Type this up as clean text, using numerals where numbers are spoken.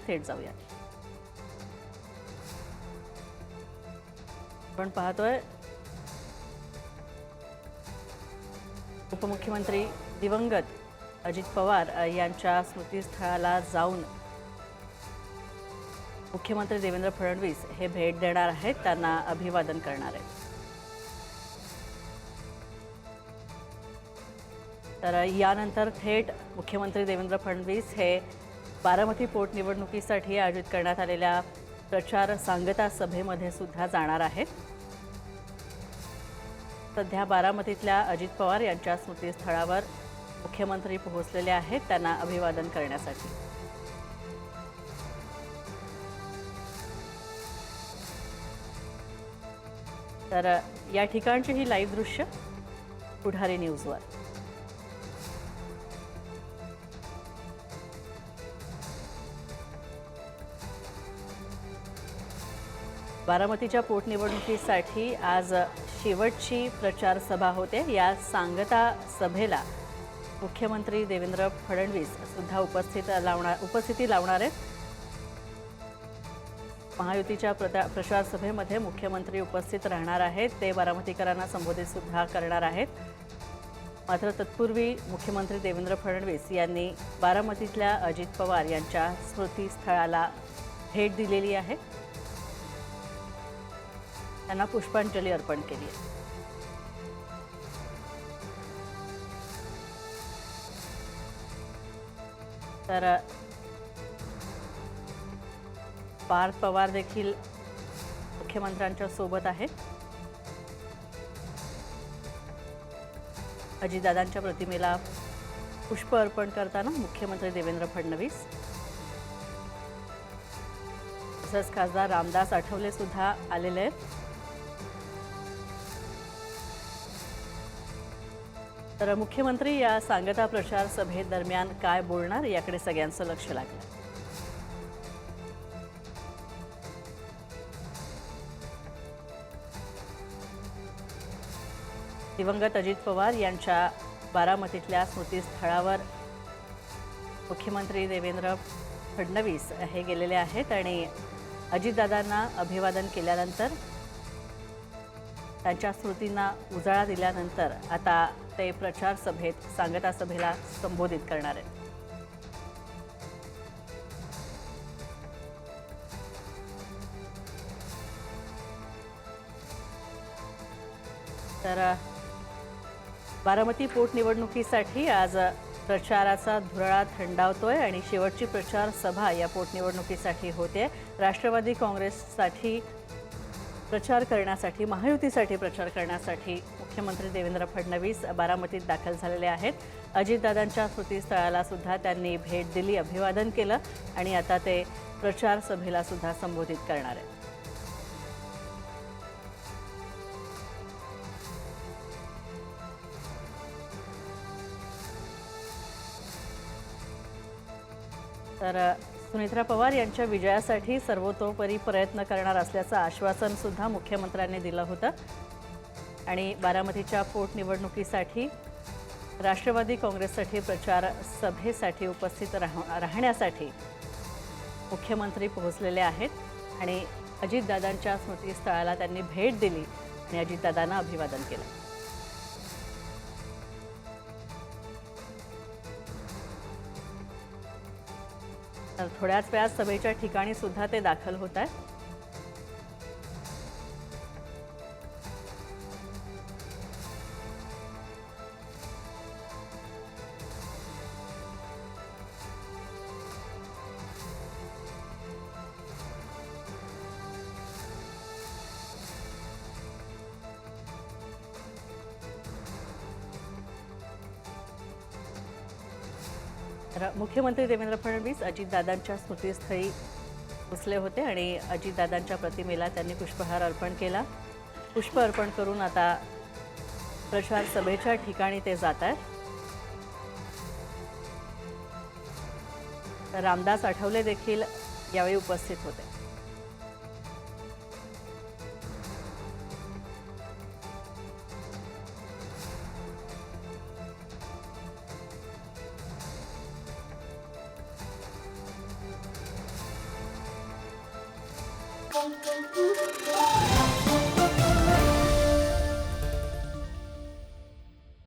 थेट जाऊया. आपण पाहतोय उपमुख्यमंत्री दिवंगत अजित पवार यांच्या स्मृतीस्थळाला जाऊन मुख्यमंत्री देवेंद्र फडणवीस हे भेट देणार आहेत, त्यांना अभिवादन करणार आहेत. तर यानंतर थेट मुख्यमंत्री देवेंद्र फडणवीस हे बारामती पोटनिवडणुकीसाठी आयोजित करण्यात आलेल्या प्रचार सांगता सभेमध्ये सुद्धा जाणार आहेत. सध्या बारामतीतल्या अजित पवार यांच्या स्मृतीस्थळावर मुख्यमंत्री पोहोचलेले आहेत, त्यांना अभिवादन करण्यासाठी. तर या ठिकाणची ही लाईव्ह दृश्य पुढारी न्यूजवर. बारामतीच्या पोटनिवडणुकीसाठी आज शेवटची प्रचार सभा होते. या सांगता सभेला मुख्यमंत्री देवेंद्र फडणवीस सुद्धा उपस्थिती लावणार आहेत. महायुतीच्या प्रचार सभेमध्ये मुख्यमंत्री उपस्थित राहणार आहेत. ते बारामतीकरांना संबोधित सुद्धा करणार आहेत. मात्र तत्पूर्वी मुख्यमंत्री देवेंद्र फडणवीस यांनी बारामतीतल्या अजित पवार यांच्या स्मृतीस्थळाला भेट दिलेली आहे. त्यांना पुष्पांजली अर्पण केली आहे. तर पार्थ पवार देखील मुख्यमंत्र्यांच्या सोबत आहेत. अजितदादांच्या प्रतिमेला पुष्प अर्पण करताना मुख्यमंत्री देवेंद्र फडणवीस, तसंच खासदार रामदास आठवले सुद्धा आलेले आहेत. तर मुख्यमंत्री या सांगता प्रचार सभेदरम्यान काय बोलणार याकडे सगळ्यांचं लक्ष लागलं. दिवंगत अजित पवार यांच्या बारामतीतल्या स्मृतीस्थळावर मुख्यमंत्री देवेंद्र फडणवीस हे गेलेले आहेत आणि अजितदादांना अभिवादन केल्यानंतर त्यांच्या स्मृतींना उजाळा दिल्यानंतर आता ते प्रचार सभेत सांगता सभेला संबोधित करणार आहेत. तर बारामती पोटनिवडणुकीसाठी आज प्रचाराचा धुरळा थंडावतोय आणि शेवटची प्रचार सभा या पोटनिवडणुकीसाठी होते. राष्ट्रवादी काँग्रेससाठी प्रचार करण्यासाठी, महायुतीसाठी प्रचार करण्यासाठी मुख्यमंत्री देवेंद्र फडणवीस बारामतीत दाखल झालेले आहेत. अजितदादांच्या स्मृतीस्थळाला सुद्धा त्यांनी भेट दिली, अभिवादन केलं आणि आता ते प्रचार सभेला सुद्धा संबोधित करणार आहेत. तर सुनेत्रा पवार यांच्या विजयासाठी सर्वतोपरी प्रयत्न करणार असल्याचं आश्वासन सुद्धा मुख्यमंत्र्यांनी दिलं होतं आणि बारामतीच्या पोटनिवडणुकीसाठी राष्ट्रवादी काँग्रेससाठी प्रचार सभेसाठी उपस्थित राहण्यासाठी मुख्यमंत्री पोहोचलेले आहेत आणि अजितदादांच्या स्मृतीस्थळाला त्यांनी भेट दिली आणि अजितदादांना अभिवादन केलं. तर थोड्याच वेळात सभेच्या ठिकाणी सुद्धा ते दाखल होत आहेत. मुख्यमंत्री देवेंद्र फडणवीस अजितदादांच्या स्मृतीस्थळी पोचले होते आणि अजितदादांच्या प्रतिमेला त्यांनी पुष्पहार अर्पण केला. पुष्प अर्पण करून आता प्रचार सभेच्या ठिकाणी ते जात आहेत. रामदास आठवले देखील यावेळी उपस्थित होते.